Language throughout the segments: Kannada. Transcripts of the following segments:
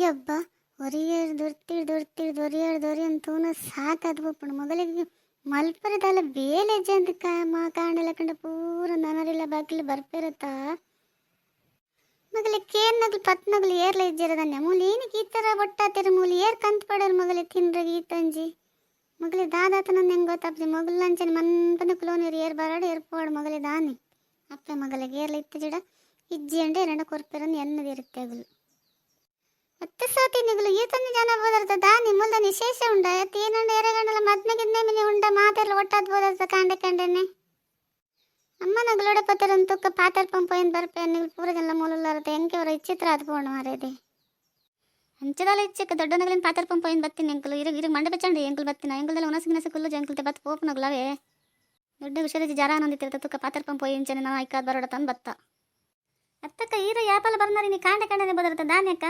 ಅಯ್ಯಬ್ಬ ಒರಿಯರ್ ದೊರಿ ಅಂತೂನ ಸಾಕಾದ್ವಪ್ಪಣ ಮಗಳಿಗೆ ಮಲ್ಪರದಲ್ಲ ಬೇಲೆ ಜಂತ ಕಾಣಲ್ಲ ಕಂಡ ಪೂರ ನನರಿಲ್ಲ ಬಾಗಿಲು ಬರ್ಪಿರತ್ತ ಮಗಲಿ ಕೇರ್ ನಗಲು ಪತ್ ನಗಲು ಏರ್ಲ ಇಜ್ಜಿರದನ್ಯ ಮೂಲಿ ಏನಕ್ಕೆ ಈ ಥರ ಒಟ್ಟಾತಿರ ಮೂಲಿ ಏರ್ ಕಂತು ಪಡೋರು ಮಗಲಿ ತಿನ್ರಾಗ ಈ ತಂಜಿ ಮಗಲಿ ದಾದಾತ ನನ್ನ ಹೆಂಗೆ ಗೊತ್ತಾಪ್ಲಿ ಮಗಲು ಲಂಚನೆ ಮನ್ಪನ ಕುಲೋನಿರು ಏರ್ ಬರಾಡು ಏರ್ಪೋಡು ಮಗಲಿ ದಾನಿ ಅಪ್ಪೆ ಮಗಲಿಗೆ ಏರ್ಲ ಇತ್ತು ಜಿಡ ಇಜ್ಜಿ ಅಂಡೆ ಎರಡ ಕೊರ್ಪಿರನ್ನು ಎನ್ನದು ಇರುತ್ತೆ ಅಗಲು ಮತ್ತೆ ಸೋತಿ ನಿಗಲು ಈ ತಂದು ಜನ ಬೋದರ್ತ ದಾನಿ ಮುಲ್ದ ವಿಶೇಷ ಉಂಡ ಎತ್ತು ಏನಂಡ ಎರೆಗಂಡಲ ಮದ್ಮೆಗಿದ್ನೇ ಮಿನಿ ಉಂಡ ಮಾತೆಲ್ಲ ಒಟ್ಟಾದ ಬೋದರ್ತ ಕಂಡೆನೆ ಅಮ್ಮ ನಗಲೋಡ ಪತ್ತರಂತುಕ್ಕ ಪಾತರ್ ಪಂಪೋಯನ್ ಬರ್ಪೆ ನಿಗಲು ಪೂರಗೆಲ್ಲ ಮೂಲಲ್ಲರತೆ ಎಂಕೆ ಅವರ ಇಚ್ಚಿತ್ರ ಅದು ಪೋಣ ಮಾರೇದೆ ಹಂಚದಾಲ ಇಚ್ಚಕ್ಕೆ ದೊಡ್ಡ ನಗಲಿನ ಪಾತರ್ ಪಂಪೋಯನ್ ಬತ್ತೀನಿ ಎಂಕಲು ಇರಗ ಮಂಡ ಬೆಚ್ಚಂಡಿ ಎಂಕಲು ಬತ್ತಿನ ಎಂಕಲ್ದಲ್ಲ ಉನಸಿಗಿನಸ ಕುಲ್ಲು ಎಂಕಲ್ತೆ ಬತ್ತು ಪೋಪು ನಗಲವೇ ದೊಡ್ಡ ವಿಷಯದ ಜರ ಅನ್ನೊಂದಿತ್ತಿರತ ತುಕ್ಕ ಪಾತರ್ ಪಂಪೋಯಿಂಚನೆ ನಾವು ಐಕಾದ್ ಬರೋಡ ತಂದು ಬತ್ತ ಅತ್ತಕ್ಕ ಈರ ಯಾಪಲ್ಲ ಬರ್ನಾರಿ ನೀ ಕಾಂಡನೆ ಬೋದರ್ತ ದಾನ್ಯಕ್ಕ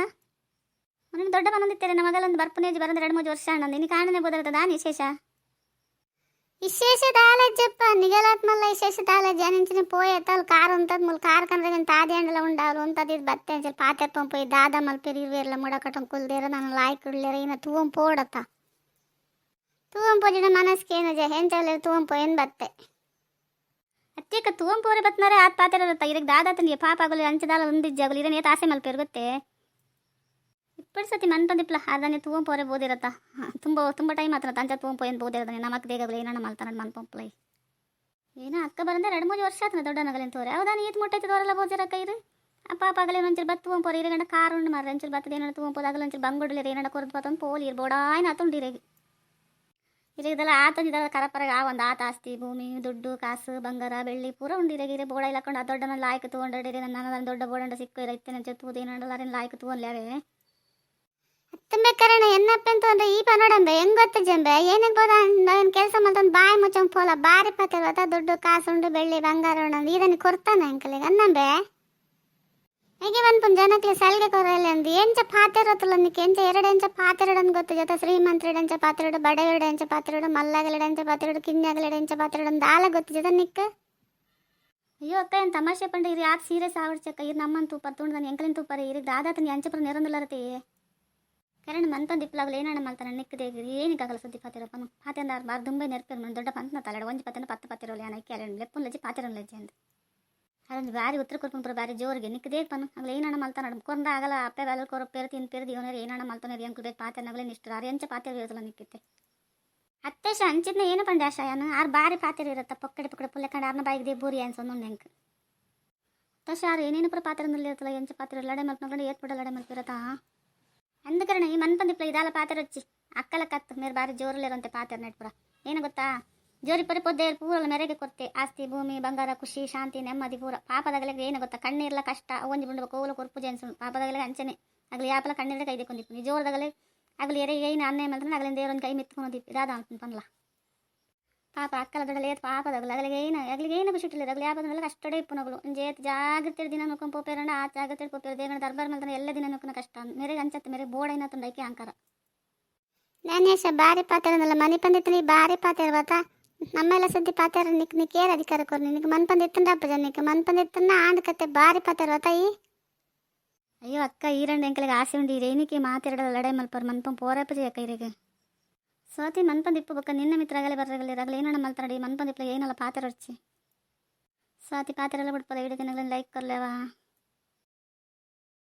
ಅವನಿಗೆ ದೊಡ್ಡ ಬಂದಿತ್ತೇನೆ ನಮಗಲ್ಲೊಂದು ಬರ್ಪನೇಜ್ ಬರಂದ್ರೆ 2-3 ವರ್ಷ ಅಣ್ಣಂದು ನೀ ಕಾಂಡನೆ ಬೋದರ್ತ ದಾನಿ ವಿಶೇಷ ದಾಲಜ್ಜಪ್ಪ ನಿಗಲಾತ್ಮಲ್ಲ ವಿಶೇಷ ದಾಲಜ್ಜ ನಿಂಚಿನ ಪೋಯತ್ತಲ್ ಕಾರ್ ಅಂತದ್ ಮುಲ್ ಕಾರ್ ಕಂದ್ರೆ ತಾದಿ ಅಂಡಲ ಉಂಡಾರು ಅಂತದ್ ಬತ್ತೆ ಅಂಚಲ್ ಪಾತೆ ಪಂಪೋಯ್ ದಾದ ಮಲ್ಪೇರಿ ಇರ್ವೇರ್ಲ ಮುಡಕಟಂ ಕುಲ್ದೇರ ನಾನು ಲಾಯ್ಕ್ ಇಡ್ಲೇರ ಇನ್ನ ತೂವಂ ಪೋಡತ್ತ ತೂವಂ ಪೋಜಿನ ಮನಸ್ಕೇನು ಜ ಹೆಂಚಲ್ಲ ತೂವಂ ಪೋಯನ್ ಬತ್ತೆ ಅತ್ತೀಕ ತೂವಂ ಪೋರೆ ಬತ್ನಾರೆ ಆತ್ ಪಾತೆರತ್ತ ಇರಕ್ ದಾದಾತನಿಗೆ ಪಾಪ ಆಗಲಿ ಅಂಚದಾಲ ಒಂದಿಜ್ಜಾಗಲಿ ಇರನೇ ತಾಸೆ ಮಲ್ಪೇರ್ ಗೊತ್ತೇ ಇಪ್ಪತ್ತು ಸತಿ ಮನ್ಪಂದಿಪ್ಲ ಅದನ್ನೇ ತೂವಂ ಪೋರೆ ಬೋದಿರತ್ತ ತುಂಬ ಟೈಮ್ ಆತನ ತಂಚ ತೂವಂ ಪೋಯನ್ ಬೋದಿರದಾನೆ ನಮಕ್ ದೇಗಲಿ ಏನಣ್ಣ ಮಲ್ತಾನ ಮನ್ಪಂಪ್ಲೈ ಏನೋ ಅಕ್ಕ ಬರಂದ್ರೆ 2-3 ವರ್ಷ ಆತನ ದೊಡ್ಡ ನಗಲಿನ ತೋರೆ ಅವದಾನ ಈತ್ ಮುಟ್ಟೈತೆ ತೋರೆಲ್ಲ ಬೋದಿರ ಕೈರು ಅಪ್ಪ ಆಗಲೇ ಒಂಚೂರು ಬತ್ತು ತೂವಂ ಪೋರೆ ಇರಗಂಡ ಕಾರ್ ಉಂಡು ಮಾರ ಒಂಚೂರು ಬತ್ತದ ಏನೋ ತೂವಂ ಪೋದ ಆಗಲ್ಲ ಒಂಚೂರು ಬಂಗುಡಲಿ ಏನಣ್ಣ ಕೊರದು ಬತ್ತೊಂದು ಪೋಲಿ ಇರ್ಬೋಡಾಯ್ನ ಆತುಂಡು ಇರಗದಲ್ಲ ಆತಂದಿದ್ದಲ್ಲ ಕರಪರಗ ಆ ಒಂದು ಆತ ಆಸ್ತಿ ಭೂಮಿ ದುಡ್ಡು ಕಾಸು ಬಂಗಾರ ಬೆಳ್ಳಿ ಪೂರ ಉಂಡಿರಗಿರೆ ಬೋಡ ಇಲ್ಲಕೊಂಡು ಆ ದೊಡ್ಡನ ಲಾಯ್ಕ ತಗೊಂಡಿರಿ ನನ್ನ ದೊಡ್ಡ ಬೋಡಂಡ ಸಿಕ್ಕು ಇರೈತೆ ನಂಚೆ ತೂದು ಏನಲ್ಲ ಲಾಯ್ಕ ತೂವನ್ಲೇ ತುಂಬೆ ಕರಣ ಎನ್ನಪ್ಪ ಅಂತ ಅಂದ್ರೆ ಈ ನೋಡಂಬೆ ಹೆಂಗ್ ಗೊತ್ತ ಜಂಬೆ ಏನಕ್ಕೆ ಬೋದ ಕೆಲಸ ಮಾಡ್ತಾನೆ ಬಾಯಿ ಮುಚ್ಚಂಗ್ ಪೋಲ ಬಾರಿ ಪತ್ತಿರ್ವತ್ತ ದುಡ್ಡು ಕಾಸು ಉಂಡು ಬೆಳ್ಳಿ ಬಂಗಾರ ಉಂಡು ಇದನ್ನು ಕೊಡ್ತಾನೆ ಅಂಕಲಿಗೆ ಅನ್ನಂಬೆ ಹೇಗೆ ಬಂದ್ಪುನ್ ಜನಕ್ಕೆ ಸಲ್ಗೆ ಕೊರಲ್ಲ ಅಂದು ಎಂಚ ಪಾತಿರತ್ತಲ್ಲ ನಿಕ್ಕೆ ಎಂಚ 2 ಎಂಚ ಪಾತಿರಡನ್ ಗೊತ್ತು ಜೊತೆ ಶ್ರೀಮಂತರ ಎಂಚ ಪಾತಿರಡು ಬಡವರಡು ಎಂಚ ಪಾತಿರಡು ಮಲ್ಲಾಗಲಡ ಎಂಚ ಪಾತಿರಡು ಕಿನ್ಯಾಗಲಡ ಎಂಚ ಪಾತಿರಡು ಅಂದ ಆಲ ಗೊತ್ತು ಜೊತೆ ನಿಕ್ಕ ಅಯ್ಯೋ ಅಕ್ಕ ಏನು ತಮಾಷೆ ಪಂಡ ಇರು ಯಾಕೆ ಸೀರಿಯಸ್ ಆವಡ್ಚಕ್ಕ ಇರು ನಮ್ಮನ್ ತೂಪರ್ ತುಂಡು ನಾನು ಎಂಕಲಿನ ತೂಪರ್ ಇರು ದಾದಾತನ ಎಂಚಪುರ ನೆರಂದುಲ್ಲರತೆ ಕರೆಂಟ್ ಮಂತಂದಿಪ್ಪಲಾಗಲು ಏನಣ್ಣ ಮಾಡ್ತಾನೆ ನಿಕ್ಕದೆ ಏನಕ್ಕಾಗಲ್ಲ ಸುದ್ದಿ ಪಾತಿರಪ್ಪನು ಪಾತಿಂದ ಬಾರ್ ದುಂಬೈ ನೆರ್ಪೇರು ನಾನು ದೊಡ್ಡ ಪಂತನ ತಲೆಡ ಒಂಜಿ ಪತ್ತನ 10 ಪತ್ತಿರೋಲ್ಲ ಏನಕ್ಕೆ ಅಲ್ಲ ಲೆಪ್ಪನ್ ಲಜ್ಜಿ ಪಾತಿರೋಲ್ಲ ಲಜ್ಜೆ ಅಂತ ಅದೊಂದು ಬಾರಿ ಉತ್ತರ ಕೊರ್ಪುರ ಬಾರಿ ಜೋರಿಗೆ ನಿಕ್ಕದೇ ಪನು ಆಗಲ ಏನಣ್ಣ ಮಲ್ತಾನ ಕೊಂದ ಆಗಲ್ಲ ಅಪ್ಪೆ ಬೇಲ ಕೊರ ಪೇರು ತಿಂದು ಇವನರು ಏನಣ್ಣ ಮಲ್ತಾನೆ ಅಂಕಲ್ ಬೇಕು ಪಾತೆ ನಗಲೇ ನಿಷ್ಠ ಅರೆ ಎಂಚ ಪಾತಿರ ಇರೋದಿಲ್ಲ ನಿಕ್ಕಿತ್ತೆ ಅತ್ತೇಶ ಅಂಚಿದ್ನ ಏನು ಪಂಡೆ ಆಶಾಯನು ಆರು ಬಾರಿ ಪಾತಿರ ಇರುತ್ತೆ ಪಕ್ಕಡೆ ಪುಲ್ಲೆ ಕಂಡು ಆರ್ನ ಬಾಯಿಗೆ ಬೂರಿ ಅನ್ಸೊಂದು ನೆಂಕ್ ತಶ ಆರು ಏನೇನು ಪುರ ಪಾತ್ರೆನಲ್ಲಿ ಇರ್ತಲ್ಲ ಎಂಚ ಪಾತ್ರೆ ಲಡೆ ಮಲ್ಕೊಂಡು ಏತ್ ಬಿಡ ಲಡೆ ಮಲ್ಪಿರತ್ತಾ అందుకరణ ఈ మన్పందిప్ల ఇదాల పాత్ర వచ్చి అక్కల కత్తు మీరు బారి జోరులేరంತೆ పాత్ర నెట్పుర ಏನು ಗೊತ್ತಾ ಜೋರಿ ಪರಿ ಪೊದ್ದೆ ಪೂರಲ್ಲ ಮೆರೆಗೆ ಕೊರ್ತೆ ಆಸ್ತಿ ಭೂಮಿ ಬಂಗಾರ ಖುಷಿ ಶಾಂತಿ ನೆಮ್ಮದಿ ಪೂರ ಪಾಪದಾಗಲಿಗೆ ಏನು ಗೊತ್ತಾ ಕಣ್ಣೀರ್ಲ ಕಷ್ಟ ಒಂಜಿ ಬುಂಡು ಕೋಲು ಕೊರ್ಪು ಜೆನ್ಸು ಪಾಪದಾಗಲಿಗೆ ಅಂಚನೆ ಆಗಲಿ ಯಾಪಲ ಕಣ್ಣೀರ ಕೈ ದಿಕ್ಕೊಂದಿಪ್ಪು ಜೋರದಾಗಲೇ ಆಗಲಿ ಎರೆ ಏನು ಅನ್ಯಾಯ ಮಾಡ್ತಾನೆ ಆಗಲಿಂದ ದೇವರೊಂದು ಕೈ ಮೆತ್ಕೊಂದಿಪ್ಪು ಇದಾದ ಅಂತ ಪನ್ಲ ಪಾಪ ಅಕ್ಕಲ ದೊಡ್ಡಲೆ ಪಾಪದಾಗಲ್ಲ ಆಗಲಿಗೆ ಏನು ಖುಷಿ ಇಟ್ಟಿಲ್ಲ ಆಗಲಿ ಯಾಪದಲ್ಲ ಕಷ್ಟಡೇ ಇಪ್ಪುನಗಳು ಜೇತ್ ಜಾಗ್ರತೆ ದಿನ ನೋಡ್ಕೊಂಡು ಪೋಪೇರಣ್ಣ ಆ ಜಾಗ್ರತೆ ಪೋಪೇರು ದೇವರ ದರ್ಬಾರ್ ಮಾಡ್ತಾನೆ ಎಲ್ಲ ದಿನ ನೋಡ್ಕೊಂಡು ಕಷ್ಟ ಮೇರೆಗೆ ಅಂಚತ್ತೆ ಮೇರೆ ಬೋಡೈನ ತುಂಡೈಕೆ ಅಂಕಾರ ನಾನೇಶ ಬಾರಿ ಪಾತ್ರೆನಲ್ಲ ಮನೆ ಪಂದಿತ್ತನಿ ಬಾರಿ ಪಾತ್ರೆ ಇರ್ವತ್ತ ನಮ್ಮೆಲ್ಲ ಸದ್ದಿ ಪಾತ್ರೆ ನಿಕ್ ಏರ್ ಅಧಿಕಾರ ಕೊರ್ನಿ ನಿಕ್ ಮನ್ ಪಂದಿತ್ತಂದ ಅಪ್ಪ ಜನಕ್ಕೆ ಮನ್ ಪಂದಿತ್ತನ್ನ ಆಂಡ್ ಕತ್ತೆ ಬಾರಿ ಪಾತ್ರೆ ಇರ್ವತ್ತ ಈ ಅಯ್ಯೋ ಅಕ್ಕ ಈರಂಡ ಎಂಕಲಿಗೆ ಆಸೆ ಉಂಡಿ ಏನಕ್ಕೆ ಮಾತೆರಡಲ್ಲ ಲಡೆ ಮಲ್ಪರ್ ಮನ್ಪಂ ಪೋರಪ್ಪಜಿ ಅಕ್ಕ ಇರಿಗೆ ಸೋತಿ ಮನ್ಪಂದಿಪ್ಪು ಬೊಕ್ಕ ನಿನ್ನ ಮಿತ್ರಗಲೇ ಬರ್ರಗಲಿ ಏನಣ್ಣ ಮಲ್ತಾಡಿ ಮನ್ಪಂದಿಪ್ಲ ಏನಲ್ಲ ಪಾತ್ರೆ ಹೊಡ್ಚಿ ಸ್ವಾತಿ ಪಾತ್ರೆ ಎಲ್ಲ ಬಿಡ್ಪಲ್ಲ ವಿಡಿಯೋ ಲೈಕ್ ಕೊರ್ಲೇವಾ.